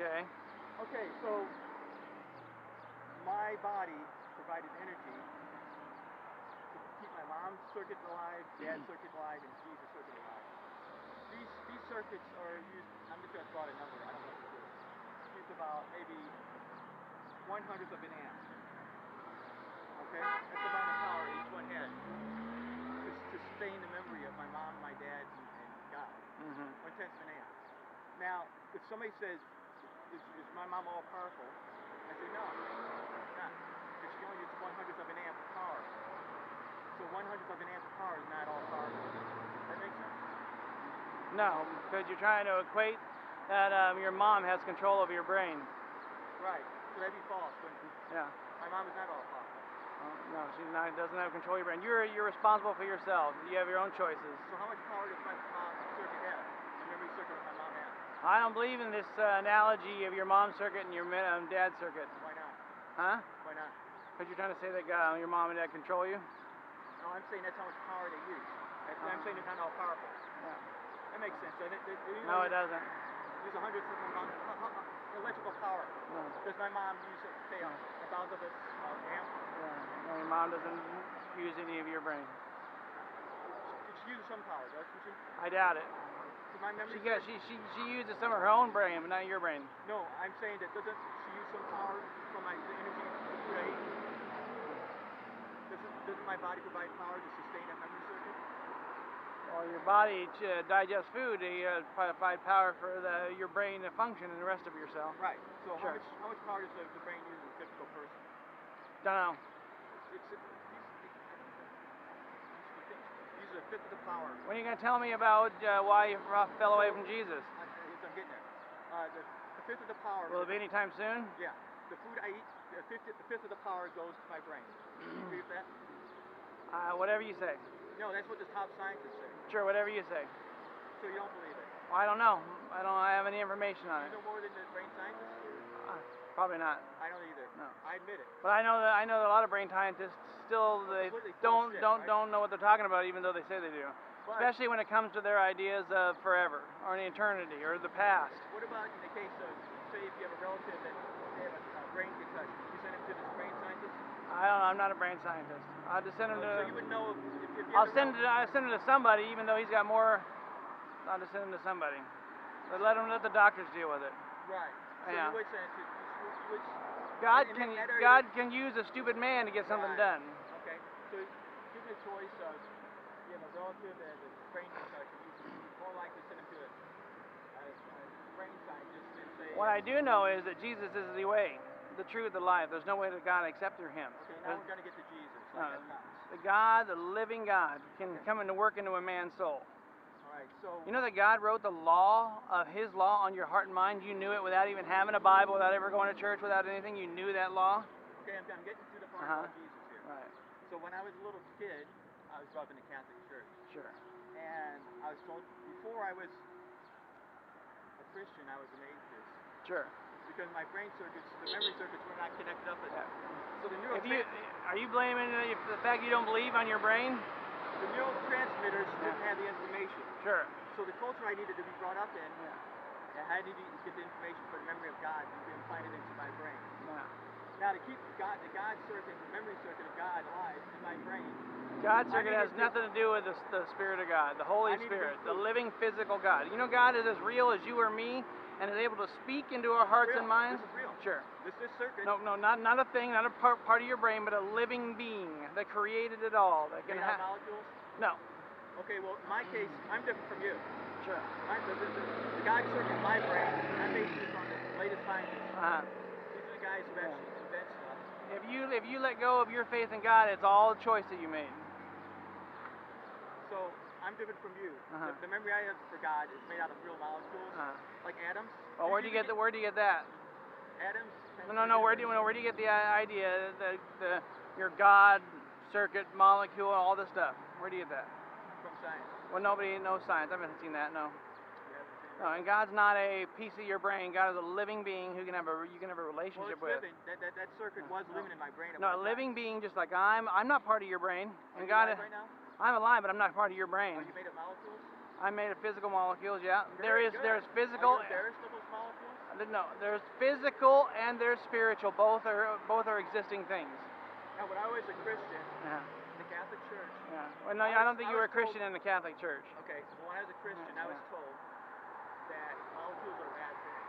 Okay. Okay, so my body provided energy to keep my mom's circuit alive, dad's circuit alive, and Jesus' circuit alive. These circuits are used, I'm just going to throw out a number, I don't know what it is. It's about maybe 1/100th of an amp. Okay? That's the amount of power each one had to sustain the memory of my mom, my dad, and God. 1/10 of an amp. Now, if somebody says, is my mom all powerful? I say, no, it's not. Because she only uses 1/100th of an amp of power. So 1/100th of an amp of power is not all powerful. Does that make sense? No, because you're trying to equate that your mom has control over your brain. Right. So that'd be false. Yeah. My mom is not all powerful. No, she doesn't have control of your brain. You're responsible for yourself. You have your own choices. So how much power does my circuit have? The memory circuit of my mom has? I don't believe in this analogy of your mom's circuit and your dad's circuit. Why not? Huh? Why not? Because you're trying to say that your mom and dad control you? No, I'm saying that's how much power they use. I'm saying they're not all powerful. Yeah. That makes sense. No, it doesn't. Use 100th of an amp. Electrical power. No. Does my mom use, say, 1,000th of an amp? Yeah. No, your mom doesn't use any of your brain. She uses some power, doesn't she? I doubt it. My memory she uses some of her own brain, but not your brain. No, I'm saying that doesn't she use some power from the energy food I eat? Doesn't my body provide power to sustain that memory circuit? Well, your body digests food. You provide power for your brain to function and the rest of yourself. Right. So sure. how much power does the brain use in a typical person? Don't know. These are a fifth of the power. When are you going to tell me about why you fell away from Jesus? I'm getting there. The fifth of the power. Will it be anytime soon? Yeah. The food I eat, the fifth of the power goes to my brain. Do you agree with that? Whatever you say. No, that's what the top scientists say. Sure, whatever you say. So you don't believe it? Well, I don't know. I have any information on it. You know more than the brain scientists? Probably not. I don't either. No. I admit it. But I know that a lot of brain scientists still don't know what they're talking about, even though they say they do. But especially when it comes to their ideas of forever, or an eternity, or the past. What about in the case of, say, if you have a relative that they have a brain concussion, you send him to this brain scientist? I don't know. I'm not a brain scientist. I'll just send him to. So you would know if you I'll send him to somebody, even though he's got more. I'll just send him to somebody. But let the doctors deal with it. Right. So yeah. you would send it to. God can use a stupid man to get something done. Okay. So give me a choice of you have a relative that has a brain concussion. You more likely send him to a brain scientist and say. What I do know is that Jesus is the way, the truth, the life. There's no way to God except through Him. Okay. Now we're going to get to Jesus. The God, the living God, can come and work into a man's soul. Alright, so you know that God wrote the law of His law on your heart and mind. You knew it without even having a Bible, without ever going to church, without anything. You knew that law. Okay, I'm getting to the part about Jesus here. Right. So when I was a little kid, I was brought up in the Catholic Church. Sure. And I was told before I was a Christian, I was an atheist. Sure. Because my brain circuits, the memory circuits, were not connected up with that. So the are you blaming the fact you don't believe on your brain? The neurotransmitters didn't have the information. Sure. So the culture I needed to be brought up in, I had to get the information for the memory of God and be implanted into my brain. Now to keep the God circuit, the memory circuit of God alive in my brain. God's circuit has nothing to do with the Spirit of God, the Holy Spirit, the living physical God. You know God is as real as you or me and is able to speak into our hearts and minds? This is real. Sure. This circuit. No, not a thing, not a part of your brain, but a living being that created it all. That can have molecules? No. Okay, well, in my case, I'm different from you. Sure. The God circuit in my brain, I'm basing this on the latest scientists. These are the guys who actually invent stuff. If you let go of your faith in God, it's all a choice that you made. So I'm different from you. The memory I have for God is made out of real molecules, like atoms. Well, where do you get that? Atoms. No. Where do you get the idea that your God circuit molecule and all this stuff? Where do you get that? From science. Well, nobody knows science. I haven't seen that. No. No, and God's not a piece of your brain. God is a living being who you can have a relationship with. Living. That circuit was living in my brain. No, a living being just like I'm not part of your brain. And God is right now? I'm alive, but I'm not part of your brain. Are you made of molecules? I'm made of physical molecules, yeah. There's physical. Are you embarrassed of those molecules? no. There's physical and there's spiritual. Both are existing things. Now, when I was a Christian Yeah. in the Catholic Church. Yeah. Well, no, I don't think you were a Christian in the Catholic Church. Okay, so when I was a Christian, I was told that molecules are a bad thing.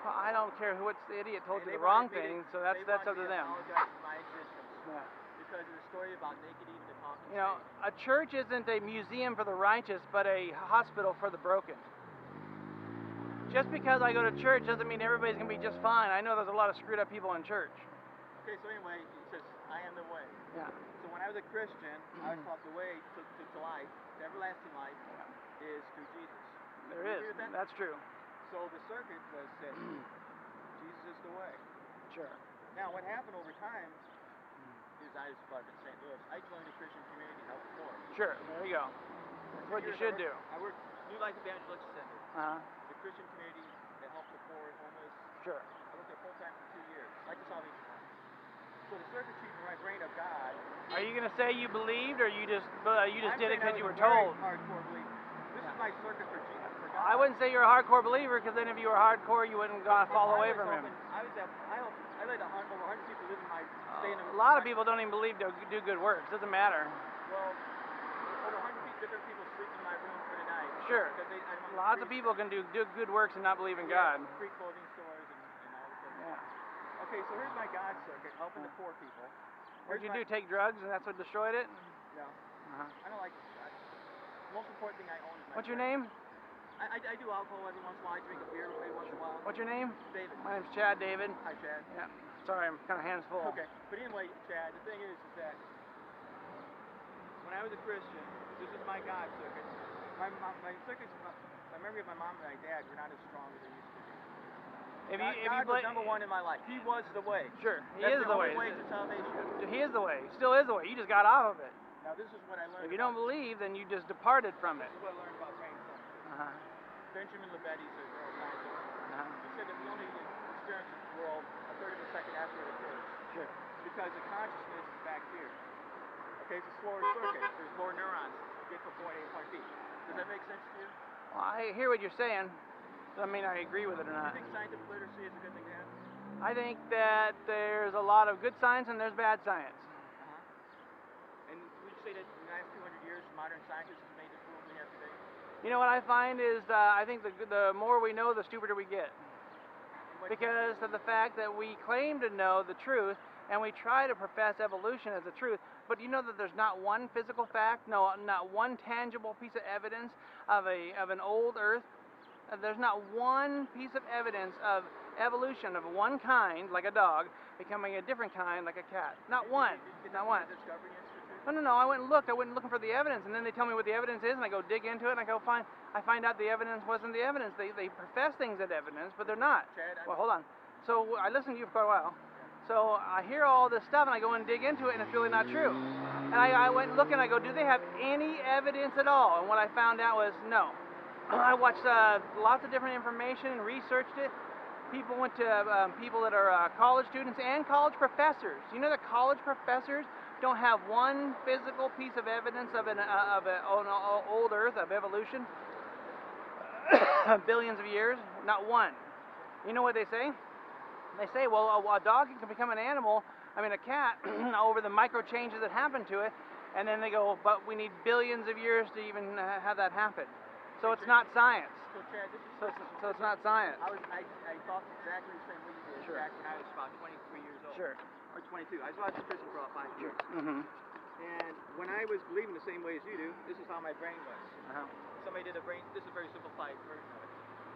Well, I don't care which idiot told And you they the wrong wanted me thing, so that's up to them. apologize for my existence Yeah. because of the story about naked Eve and the talking You know, snake. a church isn't a museum for the righteous, but a hospital for the broken. Just because I go to church doesn't mean everybody's going to be just fine. I know there's a lot of screwed up people in church. Okay, so anyway, it says, I am the way. Yeah. So when I was a Christian, I was taught the way to life, to everlasting life, is through Jesus. There You is. agree with that? That's true. So the circuit was said, Jesus is the way. Sure. Now, what happened over time is I was brought up in St. Louis. I joined a Christian community to help the poor. Sure. There you go. That's what you should do. I worked New Life Evangelistic Center, Uh-huh. the Christian community that helped the poor and homeless. Sure. I worked there full time for 2 years, like the Salvation Army. So the circuit chief in my brain of God. Are you going to say you believed, or you just did it because you were told? told? Hardcore believer. This is my circuit for Jesus, for God. I wouldn't say you're a hardcore believer, because then if you were hardcore, you wouldn't fall away from him. I let over 100 people live in my stay in A lot of people don't even believe they'll do good works. Doesn't matter. Well, over 100 different people sleep in my room for the night. Sure. I'm Lots of people can do good works and not believe in God. Free clothing stores and all this stuff. Yeah. Okay, so here's my God circuit, helping the poor people. What'd you do? Take drugs, and that's what destroyed it? No. Uh-huh. I don't like that. The most important thing I own is my What's your brain. name? I do alcohol every once in a while. I drink a beer every once in a while. What's your name? David. My name's Chad David. Hi, Chad. Yeah. Sorry, I'm kind of hands full. Okay. But anyway, Chad, the thing is that when I was a Christian, this is my God circuit. My circuits, my memory of my mom and my dad were not as strong as they used to be. God was number one in my life. He was the way. Sure, he That's is the way. way to salvation. He is the way. He still is the way. You just got off of it. Now this is what I learned. If you don't believe, then you just departed from it. This is what I learned about brain science. Uh-huh. Benjamin Libetti's a neuroscientist. Uh-huh. He said that we only experience the world a third of a second after it occurs. Sure. Because the consciousness is back here. Okay, it's a slower circuit. There's more neurons to get from point A to point B. Does that make sense to you? Well, I hear what you're saying. I mean, I agree with it or Do not. you think scientific literacy is a good thing to have? I think that there's a lot of good science and there's bad science. And would you say that in the last 200 years, modern scientists have made the tools we have today? You know what I find is I think the more we know, the stupider we get. Because of the fact that we claim to know the truth and we try to profess evolution as the truth, but you know that there's not one physical fact, not one tangible piece of evidence of an old Earth. There's not one piece of evidence of evolution of one kind, like a dog, becoming a different kind, like a cat. Not one. Not one. No. I went and looked. I went looking for the evidence, and then they tell me what the evidence is, and I go dig into it, and I find out the evidence wasn't the evidence. They profess things as evidence, but they're not. Well, hold on. So I listened to you for quite a while. So I hear all this stuff, and I go and dig into it, and it's really not true. And I went looking, and I go, do they have any evidence at all? And what I found out was no. I watched lots of different information and researched it. People went to people that are college students and college professors. You know that college professors don't have one physical piece of evidence of an old Earth, of evolution, billions of years? Not one. You know what they say? They say, well, a dog can become an animal, a cat, over the micro changes that happen to it, and then they go, but we need billions of years to even have that happen. So it's not science. So, Chad, So it's not science. I thought exactly the same way you did back when I was about 23 years old. Sure. Or 22. I was watching prison for about 5 years. Mm-hmm. And when I was believing the same way as you do, this is how my brain was. Uh-huh. Somebody did this is a very simplified version of it.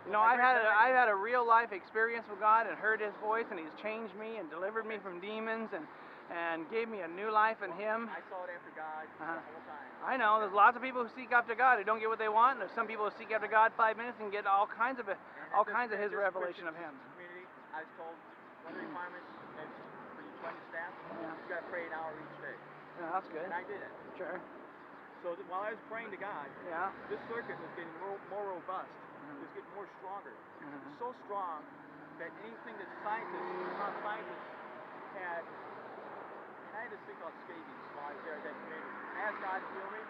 You know, I've had a real life experience with God and heard His voice, and He's changed me and delivered me from demons and gave me a new life in Him. I sought after God the whole time. I know. There's lots of people who seek after God who don't get what they want, and there's some people who seek after God 5 minutes and get all kinds of His revelation of Him. Community, I was told one of the requirements is for you to join the staff, you got to pray an hour each day. Yeah, that's good. And I did it. Sure. So while I was praying to God, this circuit was getting more robust. It was getting more stronger. It was so strong that anything that scientists had. I had this thing called scabies while I was there at that community. I asked God to heal me.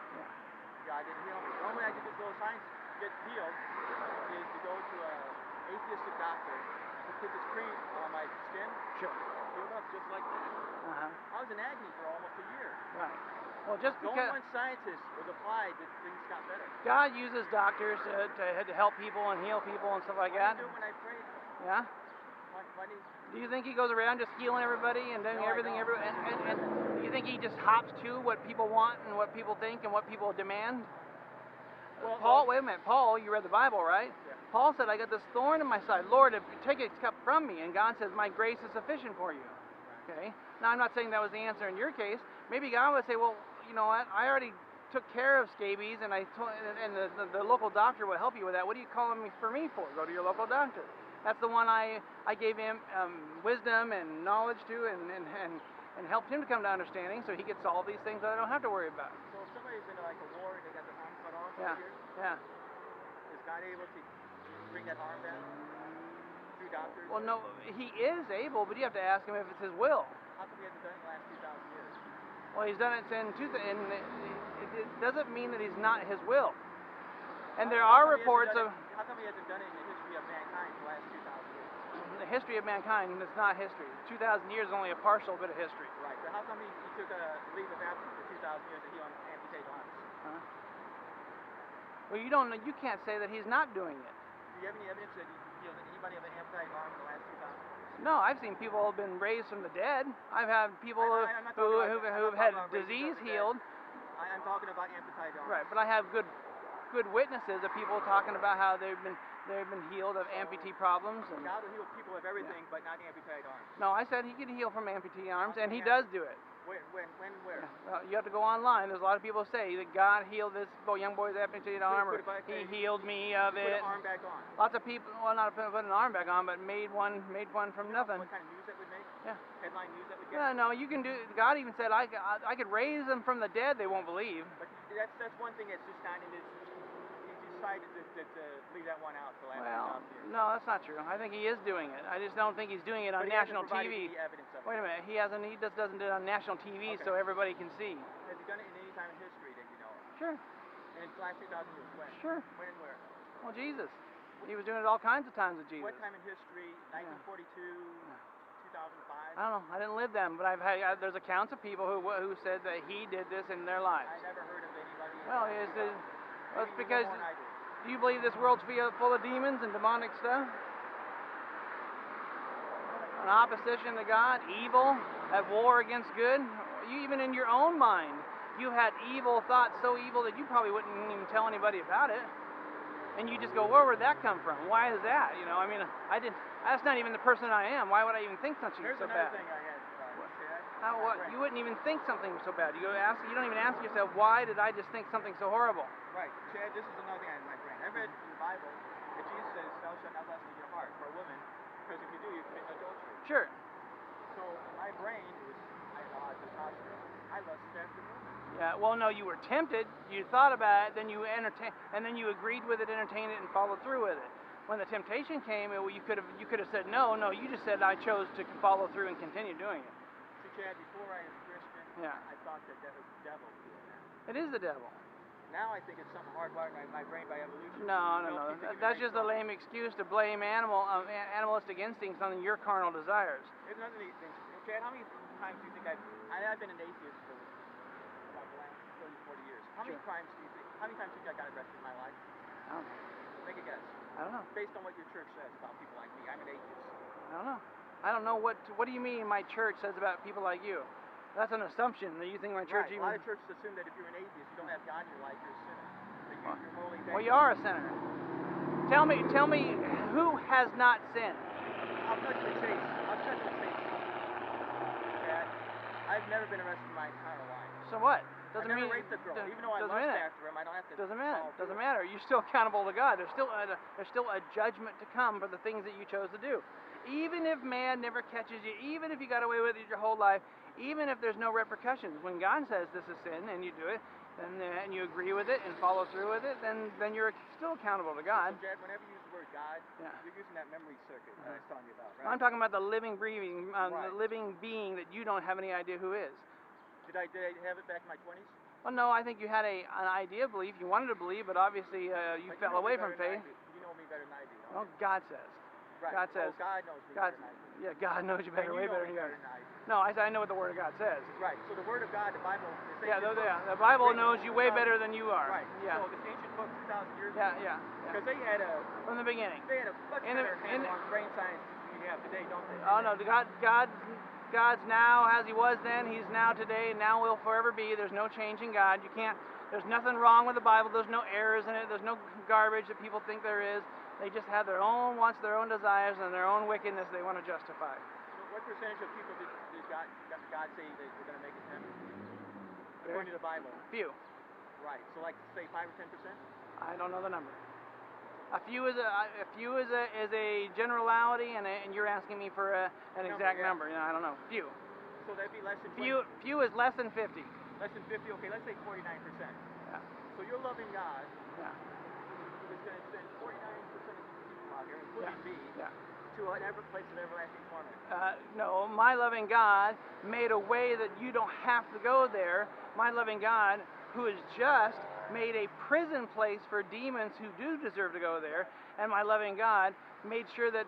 God didn't heal me. The only way I could get science get healed is to go to an atheistic doctor, put put this cream on my skin, Sure. healed up just like that. Uh-huh. I was in agony for almost a year. Right. Well, just Only because one scientist was applied that things got better. God uses doctors to help people and heal people and stuff like Why that. did you do it when I prayed? Yeah. Why did Do you think he goes around just healing everybody and doing No, I everything? don't. And do you think he just hops to what people want and what people think and what people demand? Paul, wait a minute. Paul, you read the Bible, right? Yeah. Paul said, I got this thorn in my side. Lord, take this cup from me. And God says, my grace is sufficient for you. Okay? Now, I'm not saying that was the answer in your case. Maybe God would say, well, you know what? I already took care of scabies, and the local doctor will help you with that. What are you calling me for? Go to your local doctor. That's the one I gave him wisdom and knowledge to and helped him to come to understanding so he could solve these things that I don't have to worry about. So if somebody's in like a war and they got their arm cut off Yeah, here, yeah. is God able to bring that arm back through doctors? Well, no, he is able, but you have to ask him if it's his will. How come he hasn't done it in the last 2,000 years? Well, he's done it it doesn't mean that he's not his will. And there are reports of... How come he hasn't done it in the history of mankind for the last 2,000 years? The history of mankind is not history. 2,000 years is only a partial bit of history. Right, but how come he took a leave of absence for 2,000 years and he amputated arms? Huh? Well, you don't know. You can't say that he's not doing it. Do you have any evidence that he healed anybody of an amputated arm in the last 2,000 years? No, I've seen people who have been raised from the dead. I've had people who've had disease healed. I'm talking about amputated arms. Right, but I have good witnesses of people talking about how they've been healed of amputee problems. And God will heal people of everything, but not amputated arms. no, I said he can heal from amputee arms, and he does do it. When, where? Well, you have to go online. There's a lot of people who say that God healed this young boy's amputated arm, or he healed me of it. Put an arm back on. Lots of people, well, not put an arm back on, but made one from nothing. What kind of news that would make? Yeah. Headline news that would get? No, you can do. God even said I could raise them from the dead. They won't believe. But that's one thing that's just not in this. He decided to leave that one out the last 2,000 years. No, that's not true. I think he is doing it. I just don't think he's doing it on national TV. Any evidence of it. Wait a minute, he hasn't. He just doesn't do it on national TV, so everybody can see. Has he done it in any time in history that you know of? Sure. And in the last 2,000 years, when? Sure. When and where? Well, Jesus. He was doing it all kinds of times with Jesus. What time in history? 1942, 2005? I don't know. I didn't live them, but there's accounts of people who said that he did this in their lives. I never heard of anybody. Well, it's because. Do you believe this world's full of demons and demonic stuff? An opposition to God, evil, at war against good. Even in your own mind, you've had evil thoughts so evil that you probably wouldn't even tell anybody about it. And you just go, where would that come from? Why is that? You know, I mean, that's not even the person I am. Why would I even think something so bad? Here's another thing I had. What? You wouldn't even think something so bad. You don't even ask yourself, why did I just think something so horrible? Right. Chad, this is another thing I had in my brain. I read in the Bible that Jesus says, thou shalt not lust in your heart for a woman, because if you do, you commit adultery. Sure. So my brain is, I lusted after women. Yeah, well, no, you were tempted, you thought about it, then you and then you agreed with it, entertained it, and followed through with it. When the temptation came, you could have said no. You just said I chose to follow through and continue doing it. Chad, before I was a Christian, I thought that was the devil doing that. It is the devil. Now I think it's something hardwired in my brain by evolution. No. That's just a lame excuse to blame animalistic instincts on your carnal desires. There's another thing. Chad, how many times do you think I've been an atheist for about the last 30, 40 years. How many times do you think I got arrested in my life? I don't know. Make a guess. I don't know. Based on what your church says about people like me. I'm an atheist. I don't know. I don't know what do you mean my church says about people like you? That's an assumption that you think my church even... A lot of churches assume that if you're an atheist, you don't have God in your life, you're a sinner. That you're morally bad. Well, you are a sinner. Tell me who has not sinned? I'll cut to the chase. Chad, I've never been arrested in my entire life. So what? I've never raped a girl. Even though I lust after him, I don't have to... Doesn't matter. You're still accountable to God. There's still a judgment to come for the things that you chose to do. Even if man never catches you, even if you got away with it your whole life, even if there's no repercussions, when God says this is sin and you do it, and you agree with it and follow through with it, then you're still accountable to God. So, Jed, whenever you use the word God, you're using that memory circuit that I was telling you about, right? I'm talking about the living, breathing, the living being that you don't have any idea who is. Did I have it back in my 20s? Well, no, I think you had an idea of belief. You wanted to believe, but obviously you fell away from faith. You know me better than I do. Well, God says. Right. God says. Oh, God knows me God, better than I do. yeah, God knows you better, And way you know better me than you. better than I do. No, I know what the Word of God says. Right. So the Word of God, the Bible, this Yeah, ancient book, the Bible written knows you way 2,000 better than you are. Right. Yeah. So this ancient book, 2,000 years Yeah, ago. yeah. Because they had From the beginning. a much In the- better in handle the- on brain science than we have today, don't they? Oh no, God's now as He was then. He's now today, and now will forever be. There's no changing God. You can't. There's nothing wrong with the Bible. There's no errors in it. There's no garbage that people think there is. They just have their own wants, their own desires, and their own wickedness they want to justify. So what percentage of people did God say that we're going to make it to heaven? According to the Bible. Few. Right. So like say 5 or 10%. I don't know the number. A few is a generality, and you're asking me for an exact number. You know, I don't know. Few. So that'd be less than 20. Few is less than 50. Less than 50. Okay, let's say 49%. Yeah. So you're loving God. Yeah. Is going to send 49% of people out here, including me, Yeah. to an place of everlasting torment. No, my loving God made a way that you don't have to go there. My loving God, who is just, made a prison place for demons who do deserve to go there. And my loving God made sure that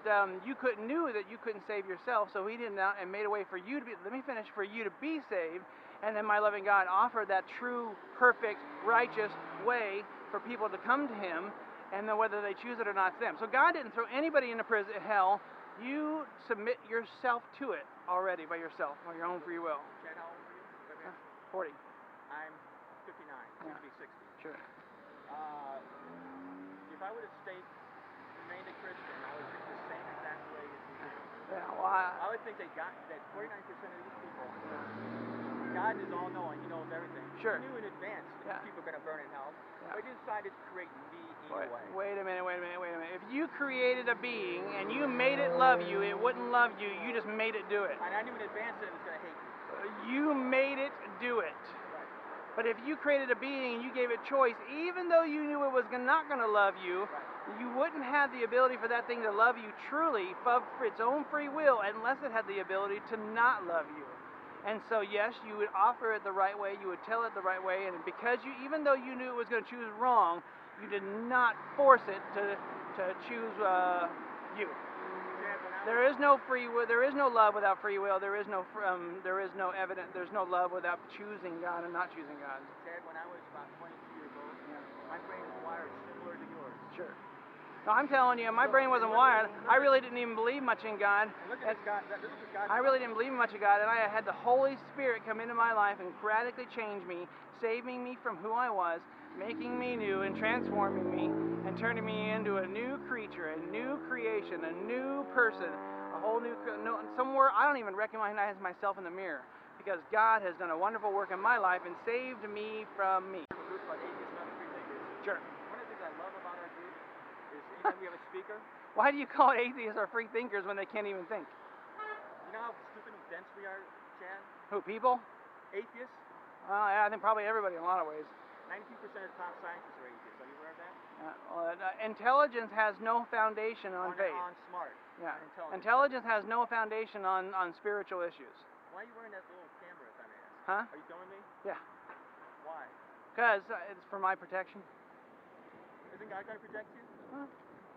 knew that you couldn't save yourself, so He didn't, and made a way for you to be. Let me finish. For you to be saved. And then my loving God offered that true, perfect, righteous way for people to come to Him, and then whether they choose it or not, it's them. So God didn't throw anybody into prison, hell. You submit yourself to it already by yourself, by your own free will. Chad, how old are you? 40. I'm 59. Soon to be 60. Sure. If I would have remained a Christian, I would think the same exact way as you did. Yeah, well, I would think that 49% of these people, God is all-knowing. He knows everything. Sure. He knew in advance that people are going to burn in hell. Yeah. But He decided to create me anyway. Wait a minute. If you created a being and you made it love you, it wouldn't love you. You just made it do it. And I knew in advance that it was going to hate me. You made it do it. Right. But if you created a being and you gave it choice, even though you knew it was not going to love you, you wouldn't have the ability for that thing to love you truly for its own free will unless it had the ability to not love you. And so, yes, you would offer it the right way, you would tell it the right way, and because even though you knew it was going to choose wrong, you did not force it to choose you. There is no free will. There is no love without free will. There is no evidence. There's no love without choosing God and not choosing God. Dad, when I was about 22 years old, my brain was wired similar to yours. Sure. No, I'm telling you, my brain wasn't wired. I really didn't even believe much in God. And look at this God. This is God. I really didn't believe much in God, and I had the Holy Spirit come into my life and radically change me, saving me from who I was, making me new and transforming me and turning me into a new creature, a new creation, a new person, a whole new, somewhere I don't even recognize myself in the mirror, because God has done a wonderful work in my life and saved me from me. Sure. One of the things I love about our group is anytime we have a speaker. Why do you call it atheists or free thinkers when they can't even think? You know how stupid and dense we are, Chad? Who, people? Atheists? Yeah, I think probably everybody in a lot of ways. 92% of the top scientists are atheists. Are you aware of that? Intelligence has no foundation on faith. On smart. Yeah. Intelligence. Intelligence has no foundation on spiritual issues. Why are you wearing that little camera, if I may ask? Huh? Are you filming me? Yeah. Why? Because it's for my protection. Isn't God going to protect you?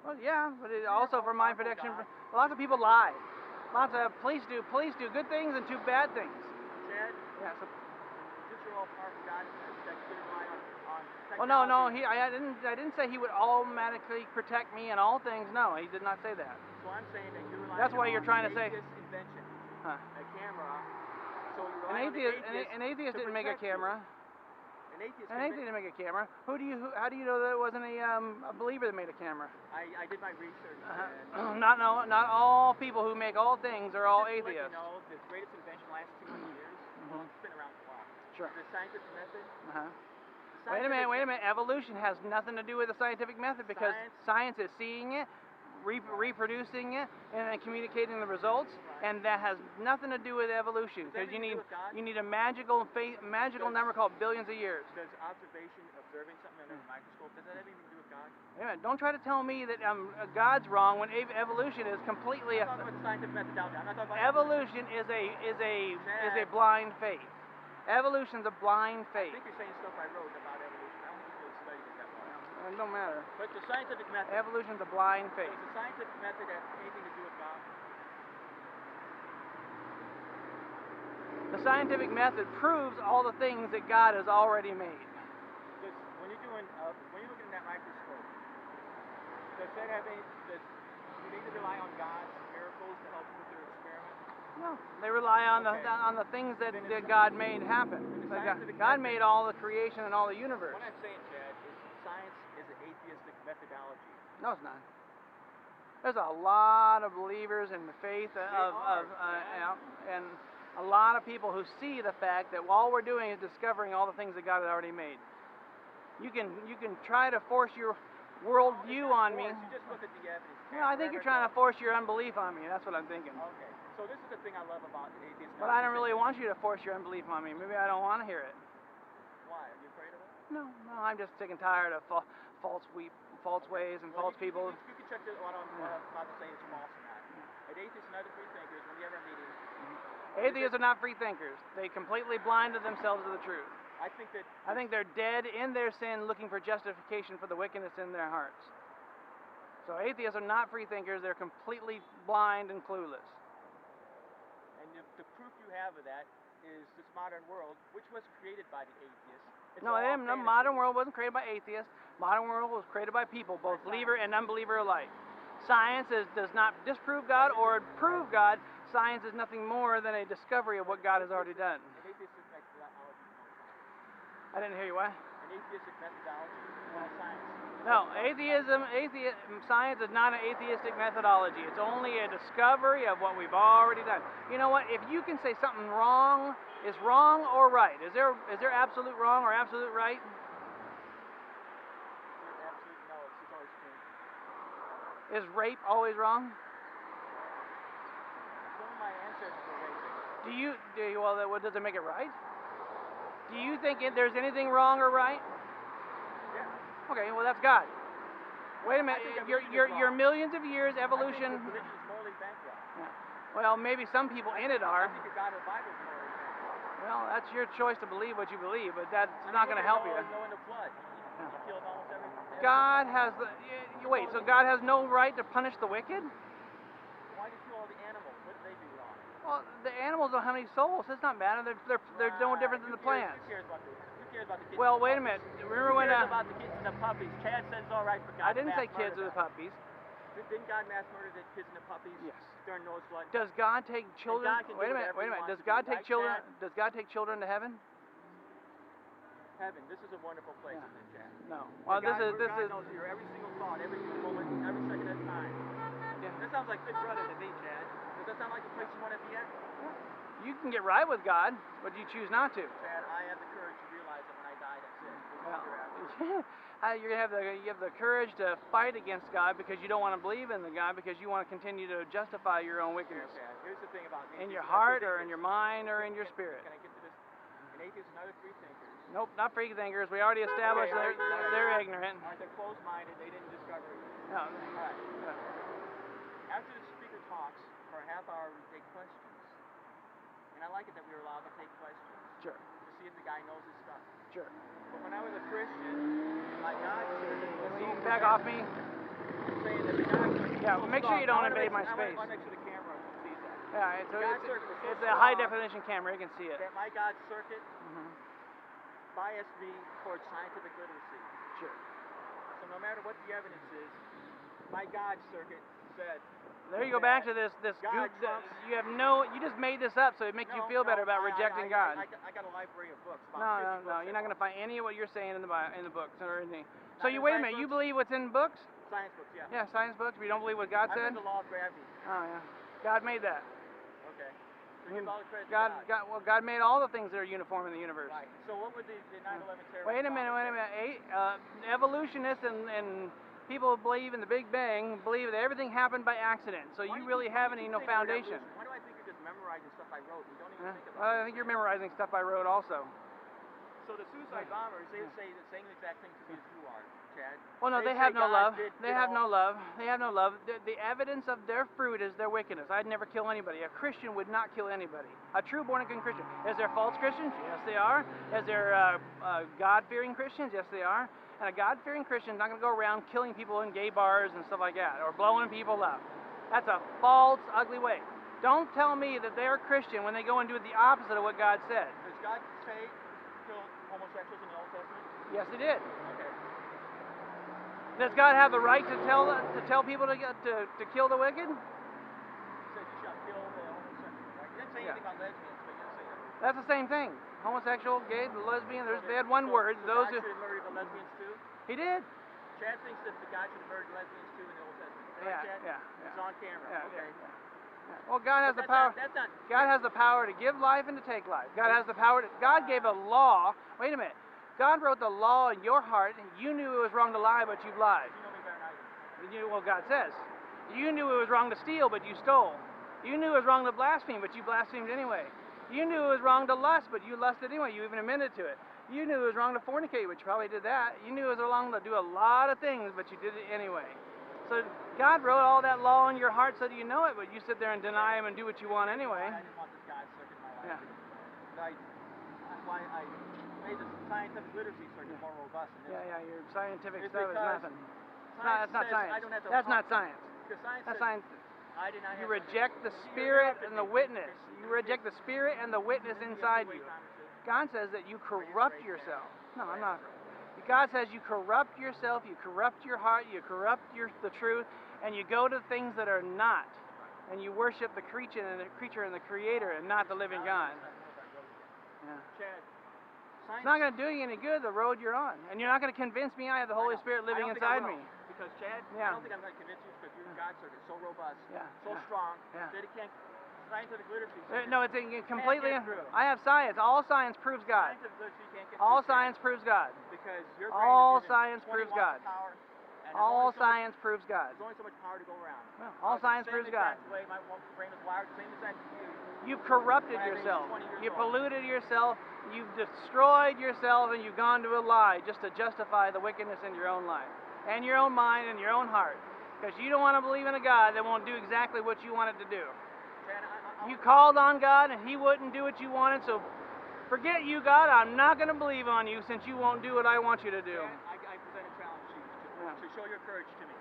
Well, yeah, but it's also for my protection. Lots of people lie. Lots of police do good things and do bad things. Chad? Yeah. So, Is this your all powerful God that you can rely on technology? well, no. I didn't say He would automatically protect me in all things. No, He did not say that. So I'm saying that you're relying That's why you're trying to say. Invention. Huh. A camera. So you're An atheist didn't make a camera. An atheist didn't make a camera. How do you know that it wasn't a believer that made a camera? I did my research. Not all people who make all things are all atheists. You know, the greatest invention last 200 years. Well, it's been around for a while. Sure. The scientific method. Wait a minute. Evolution has nothing to do with the scientific method because science is seeing it, reproducing it, and then communicating the results, and that has nothing to do with evolution because you need a magical number called billions of years. Does observing something under a microscope, does that have anything to do with God? Wait a minute, don't try to tell me that God's wrong when evolution is completely. I'm talking about the scientific method down there. I'm not talking about evolution is a blind faith. Evolution's a blind faith. I think you're saying stuff I wrote about evolution. I don't think you really studied it that well. It don't matter. But the scientific method. Evolution's a blind faith. Does the scientific method have anything to do with God? The scientific method proves all the things that God has already made. When you're looking in that microscope, does that have any? Do they rely on God's miracles to help with their experiment? No, they rely on the things that God made happen. God made all the creation and all the universe. What I'm saying, Chad, is science is an atheistic methodology. No, it's not. There's a lot of believers in the faith and a lot of people who see the fact that all we're doing is discovering all the things that God had already made. You can try to force your world view on me. You just look at the evidence. No, I think you're trying to force your unbelief on me. That's what I'm thinking. Okay. So this is the thing I love about atheists. But I don't really want you to force your unbelief on me. Maybe I don't want to hear it. Why? Are you afraid of it? No, I'm just sick and tired of false ways and false people. You can check what I'm about to say is false or not. Atheists and other free thinkers, when you have a meeting. Atheists are not free thinkers. They completely blinded themselves to the truth. I think they're dead in their sin, looking for justification for the wickedness in their hearts. So atheists are not free thinkers. They're completely blind and clueless. And the proof you have of that is this modern world, which was created by the atheists. No, the modern world wasn't created by atheists. Modern world was created by people, both believer and unbeliever alike. Science does not disprove God or prove God. Science is nothing more than a discovery of what God has already done. An atheistic methodology. I didn't hear you, what? An atheistic methodology, science. No, science is not an atheistic methodology. It's only a discovery of what we've already done. You know what? If you can say something wrong is wrong or right, is there absolute wrong or absolute right? Absolute no, it's always true. Is rape always wrong? Some of my ancestors were raping. Well, does it make it right? Do you think there's anything wrong or right? Yeah. Okay, well that's God. Wait a minute, you're millions of years evolution. I think religion is morally bankrupt. Yeah. Well, maybe some people in it are. I think your God of the Bible is morally bankrupt. Well, that's your choice to believe what you believe, but that's not going to help you. No in the flood. He killed almost everything. God has wait, so God has no right to punish the wicked? Why did you kill all the animals? What did they do wrong? Well, the animals don't have any souls. It's not matter. They're no different than the plants. Who cares about the kids? Well, wait a minute. Remember when? Who cares about the kids and the puppies? Chad says it's all right for God. I didn't say kids or the puppies. Didn't God mass murder the kids and the puppies? Yes. During Noah's flood. Does God take children? Wait a minute. Does God take children? Chad? Does God take children to heaven? Heaven. This is a wonderful place, Yeah. isn't it, Chad? No. Well, God, this God is. knows your every single thought, every moment, every second of time. Yeah. That sounds like Big Brother to me, Chad. Does that sound like a place you want to be at? You can get right with God, but you choose not to. Chad, I have the courage to realize that when I die, that's it. Well, you have the courage to fight against God because you don't want to believe in the God because you want to continue to justify your own wickedness. Here's the thing about me. In your heart or in your mind or in your spirit. Can I get to this? An atheist and other free thinkers. Nope, not free thinkers. We already established they're ignorant. They're closed-minded. They didn't discover it. No. All right. After the speaker talks for a half hour, we take questions. And I like it that we were allowed to take questions. Sure. To see if the guy knows his stuff. Sure. But when I was a Christian, my God Will you back off me? saying that the God circuit. Yeah, make sure you don't invade my space. I want to make sure the camera sees that. Yeah, it's a high definition camera. You can see it. That my God circuit biased me towards scientific literacy. Sure. So no matter what the evidence is, my God circuit said. There you go back to this God goop. You just made this up so it makes you feel better about rejecting God. I got a library of books. No. You're not going to find any of what you're saying in the books or anything. So wait a minute. You believe what's in books? Science books, yeah. Yeah, science books. But you don't believe what God said? I read the law of gravity. Oh yeah. God made that. Okay. So give all the credit to God. God made all the things that are uniform in the universe. Right. So what would the 9/11 terrorists? Wait a minute. Evolutionists and people who believe in the Big Bang believe that everything happened by accident. So you really haven't no foundation. Why do I think you're just memorizing stuff I wrote? You don't even think about it. Well, I think you're memorizing stuff I wrote also. So the suicide bombers, they would say the same exact thing to me as you are, Chad. Well, no, they have no love. They have no love. They have no love. The evidence of their fruit is their wickedness. I'd never kill anybody. A Christian would not kill anybody. A true born-again Christian. Is there false Christians? Yes, they are. Is there God-fearing Christians? Yes, they are. And a God-fearing Christian is not going to go around killing people in gay bars and stuff like that, or blowing people up. That's a false, ugly way. Don't tell me that they're Christian when they go and do the opposite of what God said. Does God say kill homosexuals in the Old Testament? Yes, He did. Okay. Does God have the right to tell people to kill the wicked? He said you shall kill the homosexuals. Right? He didn't say anything about lesbians, but he didn't say that. That's the same thing. Homosexual, gay, lesbian. They had one So word. Those God who should have murdered the lesbians too? He did. Chad thinks that the God should have murdered lesbians too in the Old Testament. Is that right, Chad? Yeah. It's on camera. Okay. Well, God has But the power. that's not. God has the power to give life and to take life. God has the power. God gave a law. Wait a minute. God wrote the law in your heart. You knew it was wrong to lie, but you lied. You know me better than I do. Well, God says. You knew it was wrong to steal, but you stole. You knew it was wrong to blaspheme, but you blasphemed anyway. You knew it was wrong to lust, but you lusted anyway. You even admitted to it. You knew it was wrong to fornicate, but you probably did that. You knew it was wrong to do a lot of things, but you did it anyway. So God wrote all that law in your heart so that you know it, but you sit there and deny Him and do what you want anyway. I didn't want this God circuit in my life. Yeah. That's why I made the scientific literacy circuit more robust. Yeah, your scientific It's stuff is because nothing. Science That's not says science. I don't have to That's not science. Because science That's says science. I did not You have reject the You Spirit interrupted and the me. witness. You reject the Spirit and the witness inside you. God says that you corrupt yourself. No, I'm not. God says you corrupt yourself, you corrupt your heart, you corrupt the truth, and you go to things that are not, and you worship the creature and the Creator, and not the living God. Yeah. Chad, It's not going to do you any good, the road you're on, and you're not going to convince me I have the Holy Spirit living inside me. Because Chad, I don't think I'm going to convince you because your God circuit is so robust, so strong that it can't. Scientific literacy. No, it's completely. I have science. All science proves God. Scientific literacy can't get all through, science proves God. Because your brain all is science proves God. Power, all science proves God. There's only so much power to go around. Well, all science proves God. Way my brain is wired, same as you. You've corrupted yourself. You polluted yourself. You've destroyed yourself, and you've gone to a lie just to justify the wickedness in your own life, and your own mind, and your own heart, because you don't want to believe in a God that won't do exactly what you want it to do. You called on God and He wouldn't do what you wanted, so forget you, God. I'm not going to believe on you since you won't do what I want you to do. I present a challenge to you to show your courage to me.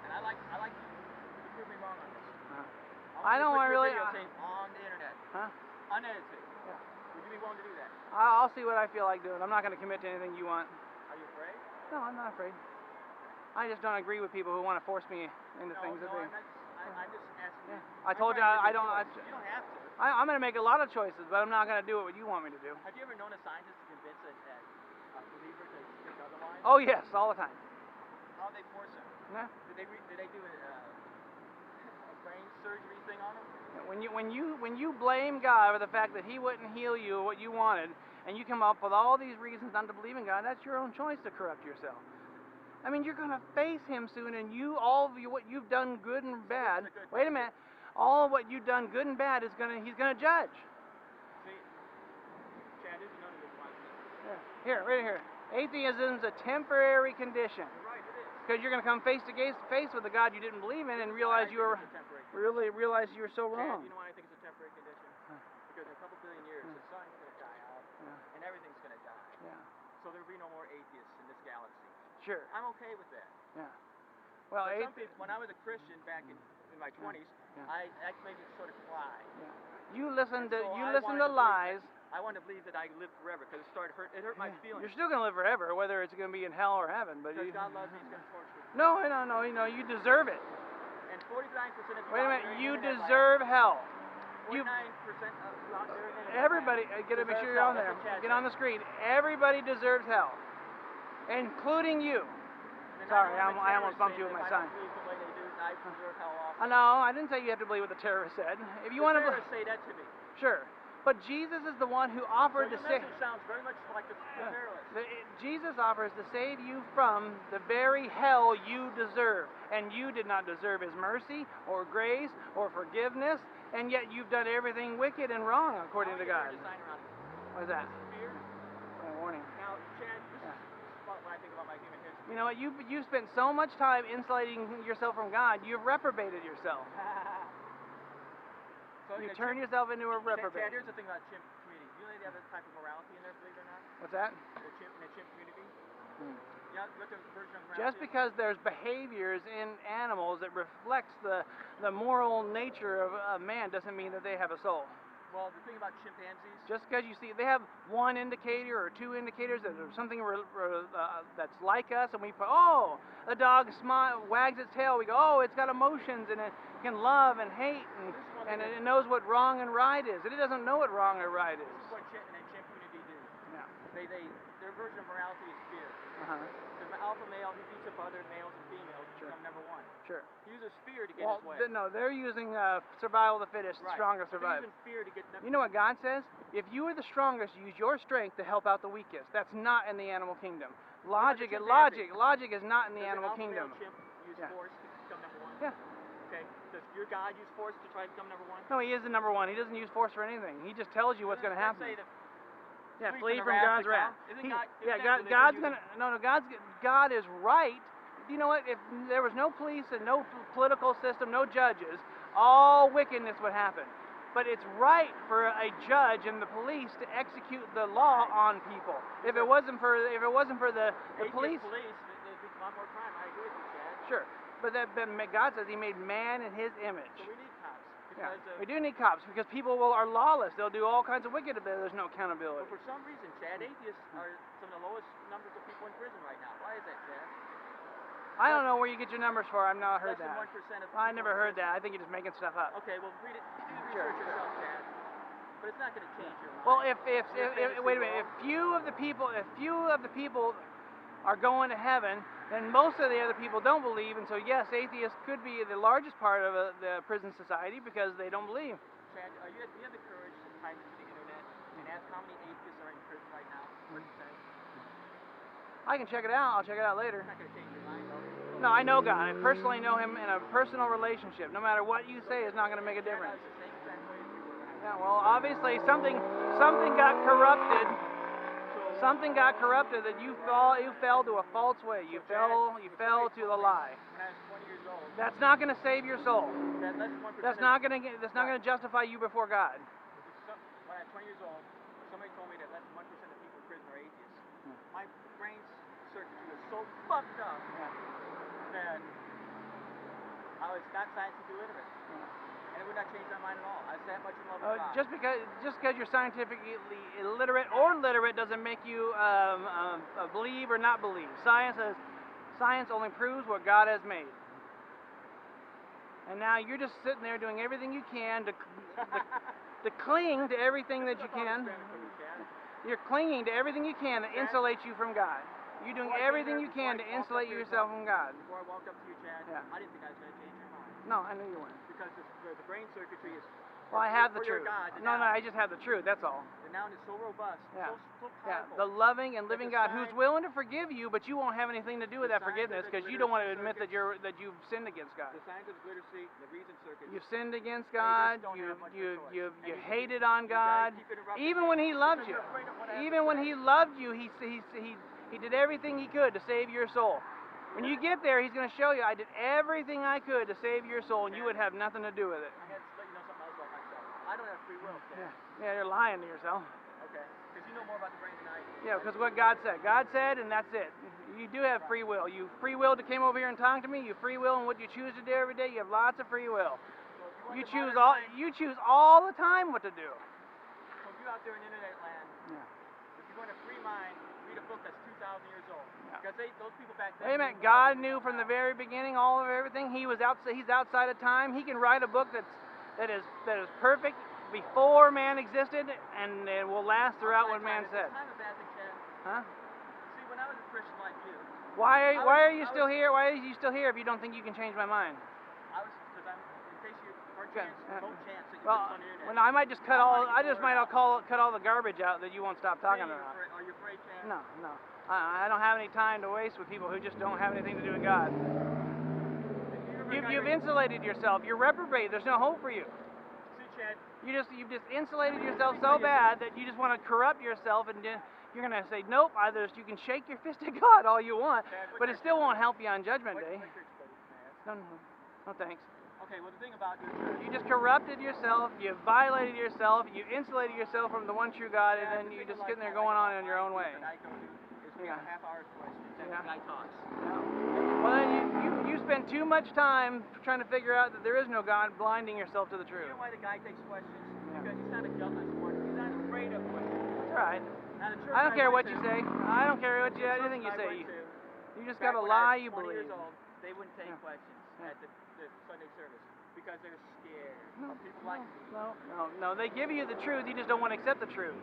And I like you to prove me wrong on this. I don't want really. Videotape on the internet. Unedited. Would you be willing to do that? I'll see what I feel like doing. I'm not going to commit to anything you want. Are you afraid? No, I'm not afraid. I just don't agree with people who want to force me into things that they. I'm just asking you. I told you I don't. You don't have to. I'm going to make a lot of choices, but I'm not going to do what you want me to do. Have you ever known a scientist to convince a believer to think otherwise? Oh yes, all the time. How did they force him? Yeah. Did they do a brain surgery thing on him? When you blame God for the fact that He wouldn't heal you what you wanted, and you come up with all these reasons not to believe in God, that's your own choice to corrupt yourself. I mean, you're going to face Him soon, and what you've done good and bad. Wait a minute. All of what you've done good and bad He's going to judge. See, Chad, this is none of this one. Here, right here. Atheism is a temporary condition. You're right, it is. Because you're going to come face to face with a God you didn't believe in, and realize you were so wrong. Chad, you know why I think it's a temporary condition? Because in a couple billion years, the sun's going to die out, and everything's going to die. So there'll be no more atheists in this galaxy. Sure. I'm okay with that. Well, some people, when I was a Christian back in my 20s, that made me sort of cry. You listen to lies. I want to believe that I live forever because it hurt my feelings. You're still going to live forever, whether it's going to be in hell or heaven. But because God loves me, He's going to torture me. No, you deserve it. And 49% of you Wait a minute, you deserve hell. 49% of out there. Everybody, get to make sure you're on there. Get on the screen. Everybody deserves hell, including you. Sorry, I almost bumped you with my sign. No, I didn't say you have to believe what the terrorist said. If you want to say that to me. Sure. But Jesus is the one who offered to save. Sounds very much like the terrorist. Jesus offers to save you from the very hell you deserve, and you did not deserve His mercy or grace or forgiveness, and yet you've done everything wicked and wrong according to God. What is that? Fear. Warning. Now, Chad, this is what I think about my human history. You know what? You've spent so much time insulating yourself from God. You've reprobated yourself. So you turn yourself into a reprobate. Chad, here's the thing about chimp community. You know they have a type of morality in there, believe it or not? What's that? In the chimp community. Yeah, what the version of morality Just is? because there's behaviors in animals that reflects the moral nature of man doesn't mean that they have a soul. Well, the thing about chimpanzees, Just because you see they have one indicator or two indicators that there's something that's like us, and we put, oh, the dog wags its tail. We go, oh, it's got emotions and it can love and hate and it knows what wrong and right is. And it doesn't know what wrong or right this is. is what chimp community do. Yeah. Their version of morality is fear. Uh-huh. The alpha male, he beats up other males and females to Sure. become number one. Sure. He uses fear to get Well, his way. no, they're using survival of the fittest, the Right. strongest They're survive. using fear to get You know what God says? If you are the strongest, use your strength to help out the weakest. That's not in the animal kingdom. Logic is not in the Does animal an alpha kingdom. male chimp use Yeah. force to become number one? Yeah. Okay. Does your God use force to try to become number one? No, he is the number one. He doesn't use force for anything. He just tells you what's going to Let's happen. say that Yeah, flee flee from from the God's wrath wrath. to come. God's gonna. No, God is right. You know what? If there was no police and no political system, no judges, all wickedness would happen. But it's right for a judge and the police to execute the law on people. If it wasn't for the police, there'd be a lot more crime. I agree with you, Chad. sure. But God says He made man in His image. So we need cops. Yeah. Because We do need cops because people are lawless. They'll do all kinds of wicked if there's no accountability. But for some reason, Chad, atheists are some of the lowest numbers of people in prison right now. Why is that, Chad? I don't know where you get your numbers for. I've not heard Less that. than 1% of I people never in heard prison. that. I think you're just making stuff up. Okay, well, do the Sure. research yourself, Chad. But it's not going to change your mind. Well, if wait a minute, if few of the people are going to heaven, then most of the other people don't believe, and so yes, atheists could be the largest part of the prison society because they don't believe. Chad, do you have the courage to type into the internet and ask how many atheists are in prison right now? What do you say? I can check it out. I'll check it out later. It's not going to change your mind, though. No, I know God. I personally know Him in a personal relationship. No matter what you say, it's not going to make a Chad, difference. I was the same exact way as you were. Yeah, well, obviously something got corrupted. Something got corrupted that you fell to a false way. You fell to the lie. When I was 20 years old, That's not going to save your soul. that less than 1% That's not going to justify you before God. When I was 20 years old, somebody told me that less than 1% of people in prison are atheists. My brain circuitry was so fucked up that I was not scientifically literate. And it would not change my mind at all. I was that much in love with God. Just because you're scientifically illiterate or literate doesn't make you believe or not believe. Science only proves what God has made. And now you're just sitting there doing everything you can to cling to everything that you can. You're clinging to everything you can to insulate you from God. You're doing everything you can to insulate yourself from God. Before I walked up to you, Chad, Yeah. I didn't think I was going to change your mind. No, I knew you weren't. Because the brain circuitry is... Well, I have the for your truth. God, No, I just have the truth. That's all. The noun is so robust, Yeah. so Yeah, powerful. the loving and living the God who's sign- willing to forgive you, but you won't have anything to do with that forgiveness scientific because you don't want to literacy admit circuit- that you've sinned against God. The scientific literacy, the reason circuit. You've sinned against They God. just don't have much of a You choice. And you hated on guys God. keep interrupting Even me when He loved because you. you're afraid of what I have to Even when say. He loved you, he did everything He could to save your soul. When you get there, He's going to show you, I did everything I could to save your soul, and you would have nothing to do with it. I had to let you know something else about myself. I don't have free will, Chad. Yeah, you're lying to yourself. Okay? Because you know more about the brain than I do. Yeah, because what God said. God said, and that's it. You do have free will. You free will to came over here and talk to me. You free will in what you choose to do every day. You have lots of free will. So if You want choose the all. modern mind- You choose all the time what to do. So if you out there in internet land, Yeah. if you want a free mind, read a book that's 2,000 years old. Yeah. Because those people back then. Wait a minute. God knew from the very beginning all of everything. He's outside of time. He can write a book that is perfect before man existed, and it will last throughout what man said. Time of that, Chad. Huh? See, when I was a Christian like you, Why are you still here? Why are you still here if you don't think you can change my mind? I was because I'm in case you or Okay. chance, no chance that you Well, on the internet. I might just cut all. I just might cut all the garbage out that you won't stop talking about. Are you afraid, Chad? No. I don't have any time to waste with people who just don't have anything to do with God. You've insulated yourself. You're reprobate. There's no hope for you. See, Chad. You've just insulated yourself so bad that you just want to corrupt yourself, and you're gonna say nope. You can shake your fist at God all you want, but it still won't help you on Judgment Day. No thanks. Okay, well the thing about your church, You just corrupted yourself. You violated yourself. You insulated yourself from the one true God, and then you're just sitting there going on in your own way. that I go to is we Yeah. have a half hour's questions, and Yeah. the guy talks. Well, then you spend too much time trying to figure out that there is no God, blinding yourself to the You truth. know why the guy takes questions? Yeah. Because he's not a gutless one. He's not afraid of questions. That's right. Now, the church I don't care went what you to- say. I don't care what the you church anything you I say. went to, You just back got to when I lie was you 20 believe. years old, they wouldn't take Yeah. questions Yeah. at the Sunday service because they're scared No, of people like me. No. They give you the truth. You just don't want to accept the truth.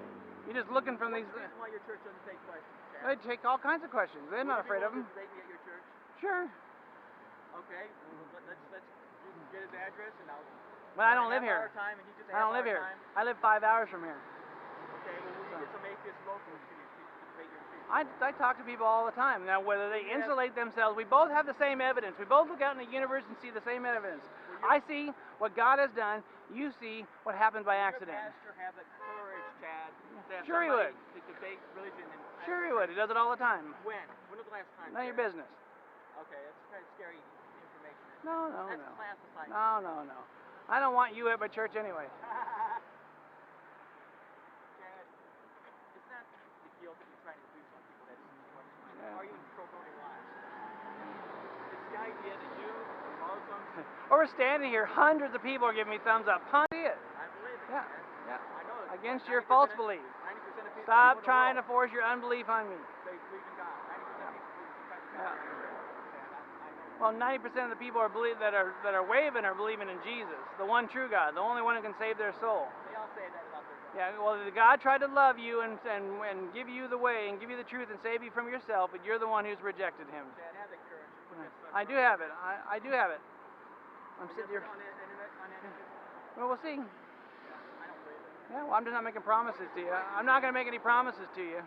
You're just looking from What's these. the reason why your church doesn't take questions, They Chad? take all kinds of questions. They're not afraid of them. Would you be willing to debate me at your church? Sure. Okay, well, let's get his address and I'll. But I don't live here. Time and he just I don't live here. time. I live 5 hours from here. Okay, well, we get some atheists local to debate your truth. I talk to people all the time. Now, whether they insulate themselves, we both have the same evidence. We both look out in the universe and see the same evidence. I see what God has done. You see what happened by accident. Your pastor have the courage, Chad, to have Sure he somebody would. to debate religion and Sure he would. He does it all the time. When? When was the last time? None of your Chad? business. Okay, that's kind of scary information. No. That's classified. No. I don't want you at my church anyway. Chad, it's not the guilt that you're trying to induce on people that's Yeah. Are you promoting lies? It's the idea that you, Muslims, Or we're standing here, hundreds of people are giving me thumbs up. See it. I believe it. Yeah. Man. Yeah. I know it. Against your 90% false of- belief. 90% of people Stop in the trying to world, force your unbelief on me. they believe in God. 90% of people believe in God. Yeah. I know. Well, 90% of the people that are waving are believing in Jesus, the one true God, the only one who can save their soul. They all say that about their God. Yeah, well, the God tried to love you and give you the way and give you the truth and save you from yourself, but you're the one who's rejected Him. Chad, have that courage. Put that stuff I do have it. I do have it. I'm sitting here. On the internet. Well, we'll see. I don't believe it. Yeah, well, I'm just not making promises to you. I'm not going to make any promises to you.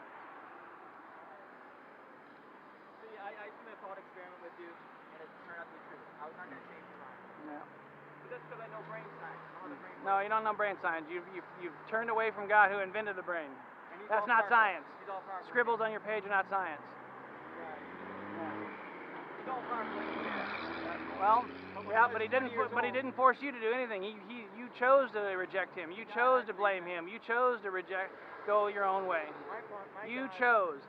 See, I did a thought experiment with you, and it turned out to be true. I was not going to change your mind. Yeah. But that's because I know brain science. I know how the brain No, you don't know brain science. You've turned away from God who invented the brain. And he's That's all not powerful. science. He's all powerful. Scribbles on your page are not science. Right. Yeah. He's all powerful. Well, yeah, but he didn't force you to do anything. You chose to reject Him. You chose to blame Him. You chose to go your own way. My You God. chose.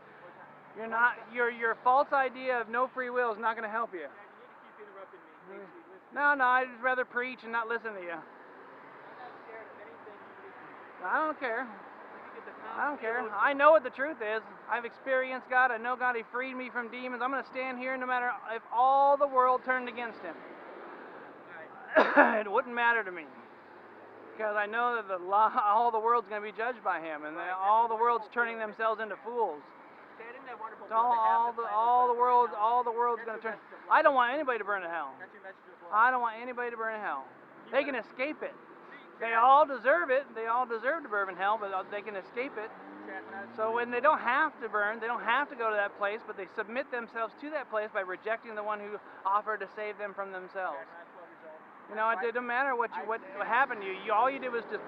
You're not. Your false idea of no free will is not going to help you. You need to keep interrupting me. Listen. No, I'd just rather preach and not listen to you. I'm not scared of anything you do. I don't care. You get the I don't care. theologian. I know what the truth is. I've experienced God. I know God. He freed me from demons. I'm going to stand here no matter if all the world turned against Him. Right. It wouldn't matter to me. Because I know that all the world's going to be judged by Him, and all the world's turning themselves into fools. Chad, isn't that wonderful? It's all the world's going to turn. I don't want anybody to burn in hell. That's your message as well. I don't want anybody to burn in hell. They can escape it. They all deserve it. They all deserve to burn in hell, but they can escape it. Chad, when I was So when they don't have to burn, they don't have to go to that place, but they submit themselves to that place by rejecting the one who offered to save them from themselves. Chad, when I was 12 years old, You know, it didn't matter what happened to you. All you did was just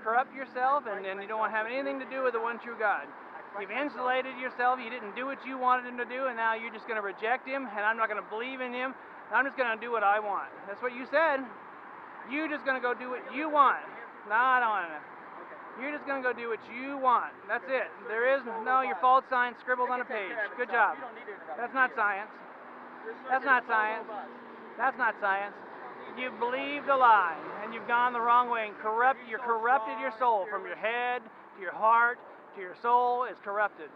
corrupt yourself, and you don't want to have anything to do with the one true God. You've insulated yourself. You didn't do what you wanted Him to do, and now you're just going to reject Him, and I'm not going to believe in Him. And I'm just going to do what I want. That's what you said. You're just going to go do what you want. No, I don't want to. You're just going to go do what you want. That's it. There is no your false sign scribbled on a page. Good job. That's not science. That's not science. That's not science. You've believed a lie, and you've gone the wrong way, and you're corrupted your soul from your head to your heart to your soul is corrupted.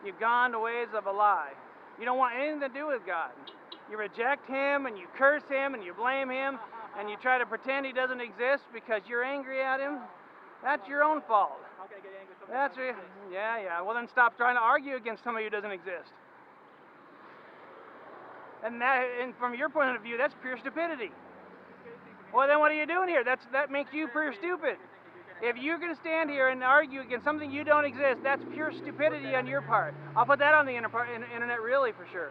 You've gone to ways of a lie. You don't want anything to do with God. You reject Him, and you curse Him, and you blame Him, and you try to pretend He doesn't exist because you're angry at Him. That's your own fault. How can I get angry with That's somebody? yeah. Well, then stop trying to argue against somebody who doesn't exist. And from your point of view, that's pure stupidity. Well, then what are you doing here? That makes you pure stupid. If you're going to stand here and argue against something you don't exist, that's pure stupidity on your part. I'll put that on the internet really for sure.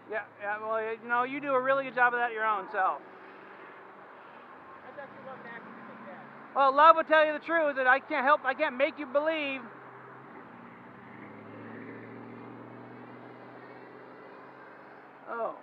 Yeah. Well, you do a really good job of that your own self. Well, love will tell you the truth that I can't make you believe. Oh.